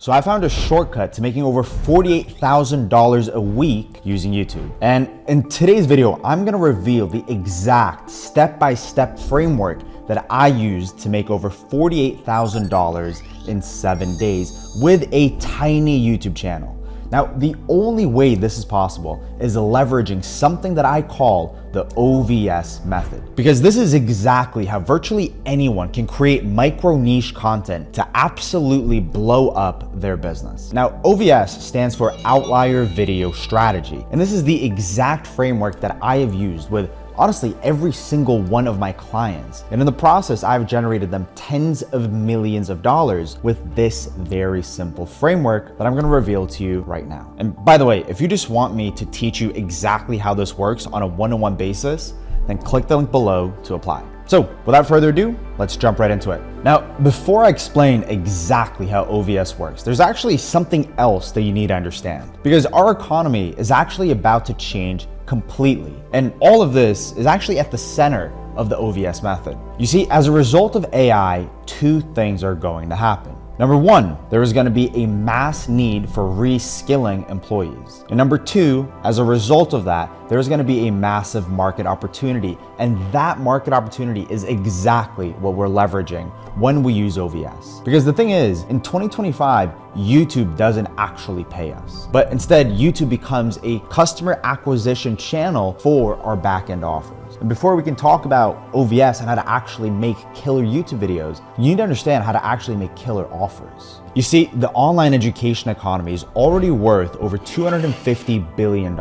So I found a shortcut to making over $48,000 a week using YouTube. And in today's video, I'm gonna reveal the exact step-by-step framework that I used to make over $48,000 in 7 days with a tiny YouTube channel. Now, the only way this is possible is leveraging something that I call the OVS method, because this is exactly how virtually anyone can create micro niche content to absolutely blow up their business. Now, OVS stands for Outlier Video Strategy, and this is the exact framework that I have used with honestly every single one of my clients. And in the process, I've generated them tens of millions of dollars with this very simple framework that I'm gonna reveal to you right now. And by the way, if you just want me to teach you exactly how this works on a one-on-one basis, then click the link below to apply. So without further ado, let's jump right into it. Now, before I explain exactly how OVS works, there's actually something else that you need to understand, because our economy is actually about to change completely. And all of this is actually at the center of the OVS method. You see, as a result of AI, two things are going to happen. Number one, there is going to be a mass need for reskilling employees. And number two, as a result of that, there's going to be a massive market opportunity. And that market opportunity is exactly what we're leveraging when we use OVS. Because the thing is, in 2025, YouTube doesn't actually pay us, but instead YouTube becomes a customer acquisition channel for our back-end offers. And before we can talk about OVS and how to actually make killer YouTube videos, you need to understand how to actually make killer offers. You see, the online education economy is already worth over $250 billion.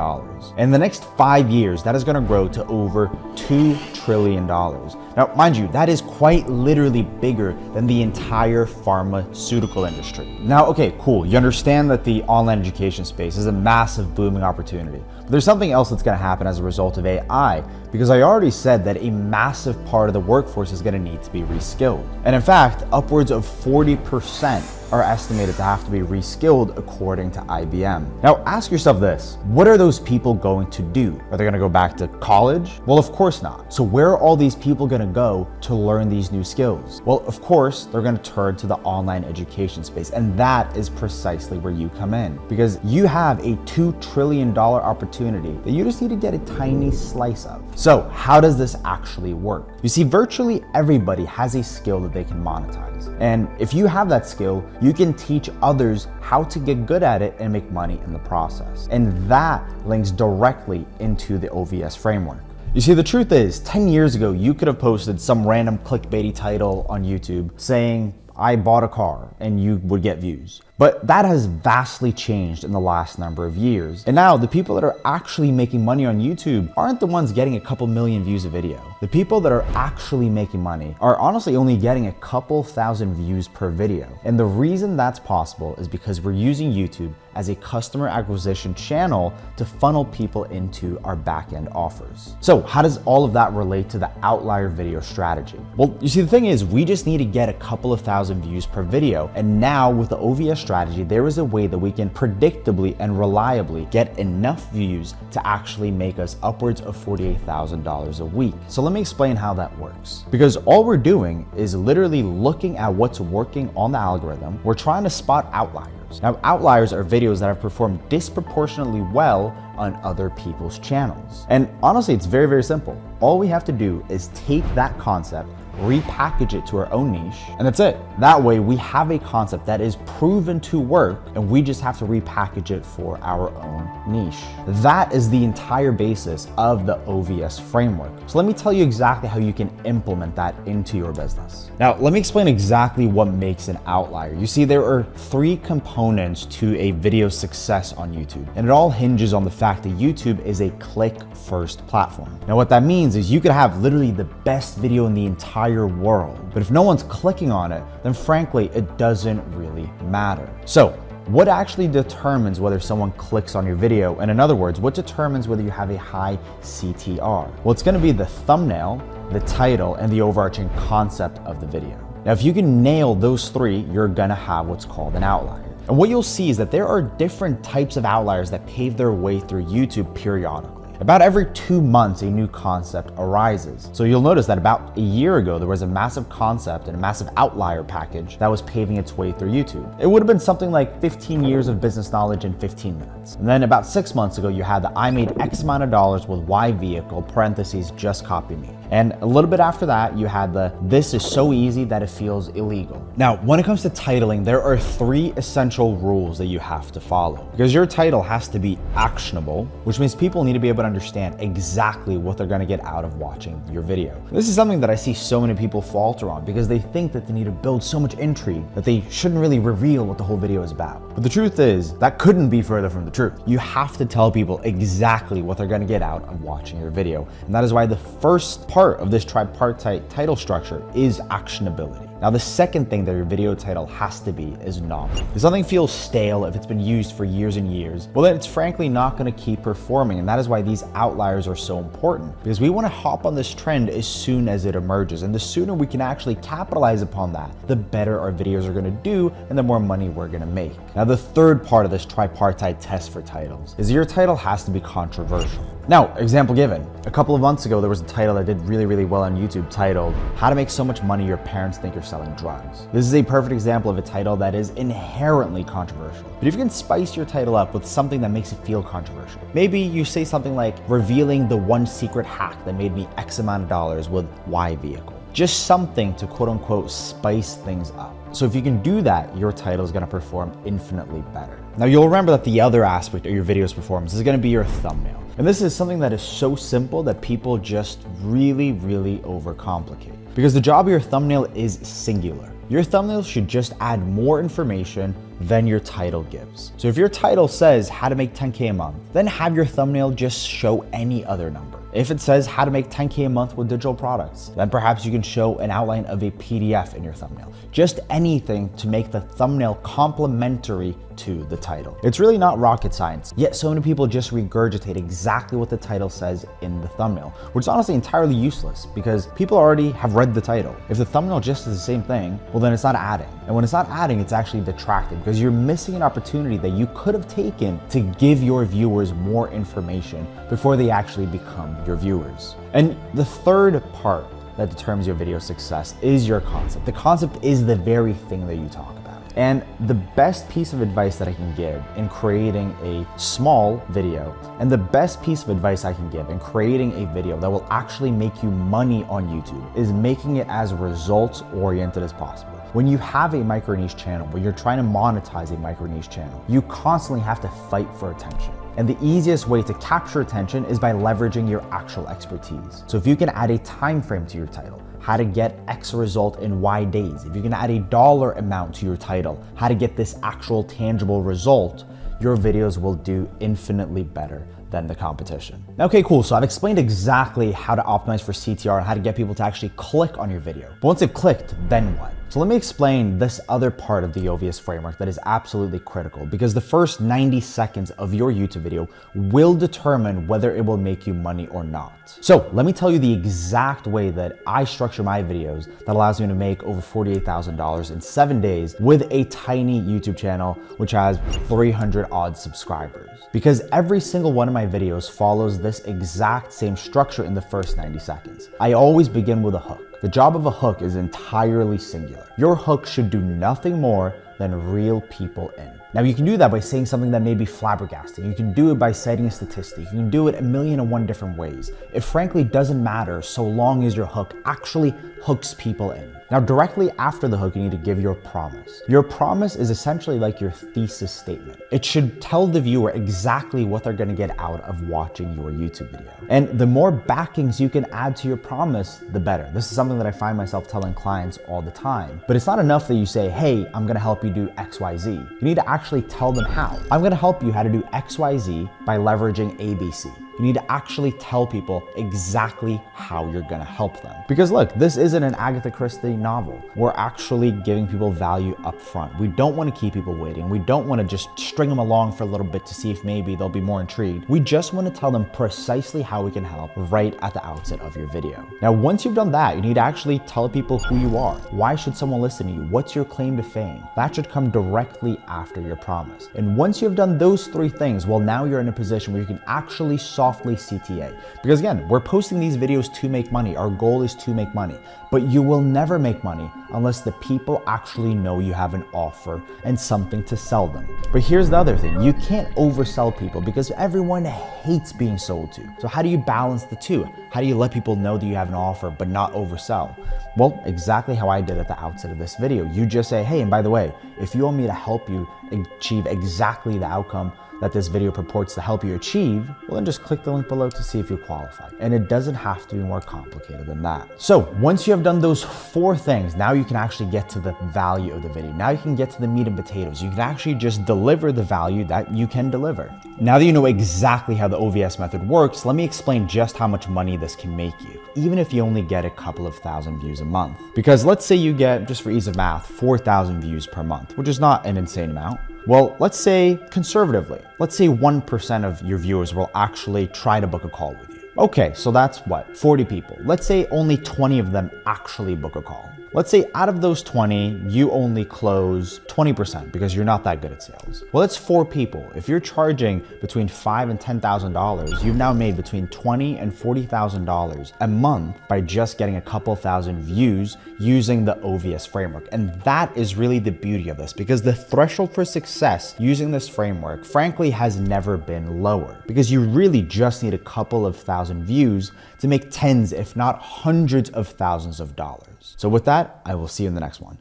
In the next 5 years, that is going to grow to over $2 trillion. Now, mind you, that is quite literally bigger than the entire pharmaceutical industry. Now, okay, cool. You understand that the online education space is a massive booming opportunity. But there's something else that's going to happen as a result of AI, because I already said that a massive part of the workforce is going to need to be reskilled. And in fact, upwards of 40% are estimated to have to be reskilled according to IBM. Now ask yourself this, what are those people going to do? Are they gonna go back to college? Well, of course not. So where are all these people gonna go to learn these new skills? Well, of course, they're gonna turn to the online education space, and that is precisely where you come in, because you have a $2 trillion opportunity that you just need to get a tiny slice of. So how does this actually work? You see, virtually everybody has a skill that they can monetize. And if you have that skill, you can teach others how to get good at it and make money in the process. And that links directly into the OVS framework. You see, the truth is, 10 years ago, you could have posted some random clickbaity title on YouTube saying, "I bought a car," and you would get views. But that has vastly changed in the last number of years. And now the people that are actually making money on YouTube aren't the ones getting a couple million views a video. The people that are actually making money are honestly only getting a couple thousand views per video. And the reason that's possible is because we're using YouTube as a customer acquisition channel to funnel people into our back-end offers. So how does all of that relate to the outlier video strategy? Well, you see, the thing is, we just need to get a couple of thousand views per video. And now with the OVS strategy, there is a way that we can predictably and reliably get enough views to actually make us upwards of $48,000 a week. So let me explain how that works. Because all we're doing is literally looking at what's working on the algorithm. We're trying to spot outliers. Now, outliers are videos that have performed disproportionately well on other people's channels. And honestly, it's very, very simple. All we have to do is take that concept, repackage it to our own niche, and that's it. That way we have a concept that is proven to work, and we just have to repackage it for our own niche. That is the entire basis of the OVS framework. So let me tell you exactly how you can implement that into your business. Now, let me explain exactly what makes an outlier. You see, there are 3 components to a video success on YouTube, and it all hinges on the fact that YouTube is a click-first platform. Now, what that means is you could have literally the best video in the entire world, but if no one's clicking on it, then frankly, it doesn't really matter. So what actually determines whether someone clicks on your video? And in other words, what determines whether you have a high CTR? Well, it's gonna be the thumbnail, the title, and the overarching concept of the video. Now, if you can nail those 3, you're gonna have what's called an outlier. And what you'll see is that there are different types of outliers that pave their way through YouTube periodically. About every 2 months, a new concept arises. So you'll notice that about a year ago, there was a massive concept and a massive outlier package that was paving its way through YouTube. It would have been something like 15 years of business knowledge in 15 minutes. And then about 6 months ago, you had the I made X amount of dollars with Y vehicle, parentheses, just copy me. And a little bit after that, you had the this is so easy that it feels illegal. Now, when it comes to titling, there are 3 essential rules that you have to follow. Because your title has to be actionable, which means people need to be able to understand exactly what they're gonna get out of watching your video. This is something that I see so many people falter on because they think that they need to build so much intrigue that they shouldn't really reveal what the whole video is about. But the truth is, that couldn't be further from the truth. You have to tell people exactly what they're gonna get out of watching your video. And that is why the first part of this tripartite title structure is actionability. Now, the second thing that your video title has to be is novel. If something feels stale, if it's been used for years and years, well, then it's frankly not gonna keep performing. And that is why these outliers are so important, because we wanna hop on this trend as soon as it emerges. And the sooner we can actually capitalize upon that, the better our videos are gonna do and the more money we're gonna make. Now, the third part of this tripartite test for titles is your title has to be controversial. Now, example given, a couple of months ago, there was a title that did really well on YouTube titled, How to Make So Much Money Your Parents Think You're Selling Drugs. This is a perfect example of a title that is inherently controversial. But if you can spice your title up with something that makes it feel controversial, maybe you say something like, revealing the one secret hack that made me X amount of dollars with Y vehicle. Just something to quote unquote spice things up. So if you can do that, your title is gonna perform infinitely better. Now you'll remember that the other aspect of your video's performance is gonna be your thumbnail. And this is something that is so simple that people just really overcomplicate. Because the job of your thumbnail is singular. Your thumbnail should just add more information than your title gives. So if your title says how to make 10K a month, then have your thumbnail just show any other number. If it says how to make 10K a month with digital products, then perhaps you can show an outline of a PDF in your thumbnail. Just anything to make the thumbnail complementary to the title. It's really not rocket science, yet so many people just regurgitate exactly what the title says in the thumbnail, which is honestly entirely useless because people already have read the title. If the thumbnail just is the same thing, well then it's not adding. And when it's not adding, it's actually detracting because you're missing an opportunity that you could have taken to give your viewers more information before they actually become your viewers. And the third part that determines your video success is your concept. The concept is the very thing that you talk about. And the best piece of advice that I can give in creating a small video, and the best piece of advice I can give in creating a video that will actually make you money on YouTube is making it as results oriented as possible. When you have a micro niche channel, when you're trying to monetize a micro niche channel, you constantly have to fight for attention. And the easiest way to capture attention is by leveraging your actual expertise. So if you can add a time frame to your title, how to get X result in Y days. If you can add a dollar amount to your title, how to get this actual tangible result, your videos will do infinitely better than the competition. Okay, cool. So I've explained exactly how to optimize for CTR and how to get people to actually click on your video. But once they've clicked, then what? So let me explain this other part of the OVS framework that is absolutely critical because the first 90 seconds of your YouTube video will determine whether it will make you money or not. So let me tell you the exact way that I structure my videos that allows me to make over $48,000 in 7 days with a tiny YouTube channel, which has 300 odd subscribers. Because every single one of my videos follows this exact same structure in the first 90 seconds. I always begin with a hook. The job of a hook is entirely singular. Your hook should do nothing more than reel people in. Now you can do that by saying something that may be flabbergasting. You can do it by citing a statistic. You can do it 1,000,001 different ways. It frankly doesn't matter so long as your hook actually hooks people in. Now directly after the hook, you need to give your promise. Your promise is essentially like your thesis statement. It should tell the viewer exactly what they're gonna get out of watching your YouTube video. And the more backings you can add to your promise, the better. This is something that I find myself telling clients all the time. But it's not enough that you say, hey, I'm gonna help you do XYZ. You need to actually tell them how. I'm gonna help you how to do XYZ by leveraging ABC. You need to actually tell people exactly how you're gonna help them. Because look, this isn't an Agatha Christie novel. We're actually giving people value up front. We don't wanna keep people waiting. We don't wanna just string them along for a little bit to see if maybe they'll be more intrigued. We just wanna tell them precisely how we can help right at the outset of your video. Now, once you've done that, you need to actually tell people who you are. Why should someone listen to you? What's your claim to fame? That should come directly after your promise. And once you've done those three things, well, now you're in a position where you can actually solve softly CTA. Because again, we're posting these videos to make money. Our goal is to make money, but you will never make money unless the people actually know you have an offer and something to sell them. But here's the other thing. You can't oversell people because everyone hates being sold to. So how do you balance the two? How do you let people know that you have an offer but not oversell? Well, exactly how I did at the outset of this video. You just say, hey, and by the way, if you want me to help you achieve exactly the outcome that this video purports to help you achieve, well then just click the link below to see if you qualify. And it doesn't have to be more complicated than that. So once you have done those 4 things, now you can actually get to the value of the video. Now you can get to the meat and potatoes. You can actually just deliver the value that you can deliver. Now that you know exactly how the OVS method works, let me explain just how much money this can make you, even if you only get a couple of thousand views a month. Because let's say you get, just for ease of math, 4,000 views per month, which is not an insane amount. Well, let's say conservatively, let's say 1% of your viewers will actually try to book a call with you. Okay, so that's what, 40 people. Let's say only 20 of them actually book a call. Let's say out of those 20, you only close 20% because you're not that good at sales. Well, that's 4 people. If you're charging between $5,000 and $10,000, you've now made between $20,000 and $40,000 a month by just getting a couple thousand views using the OVS framework. And that is really the beauty of this, because the threshold for success using this framework, frankly, has never been lower, because you really just need a couple of thousand views to make tens, if not hundreds of thousands of dollars. So with that, I will see you in the next one.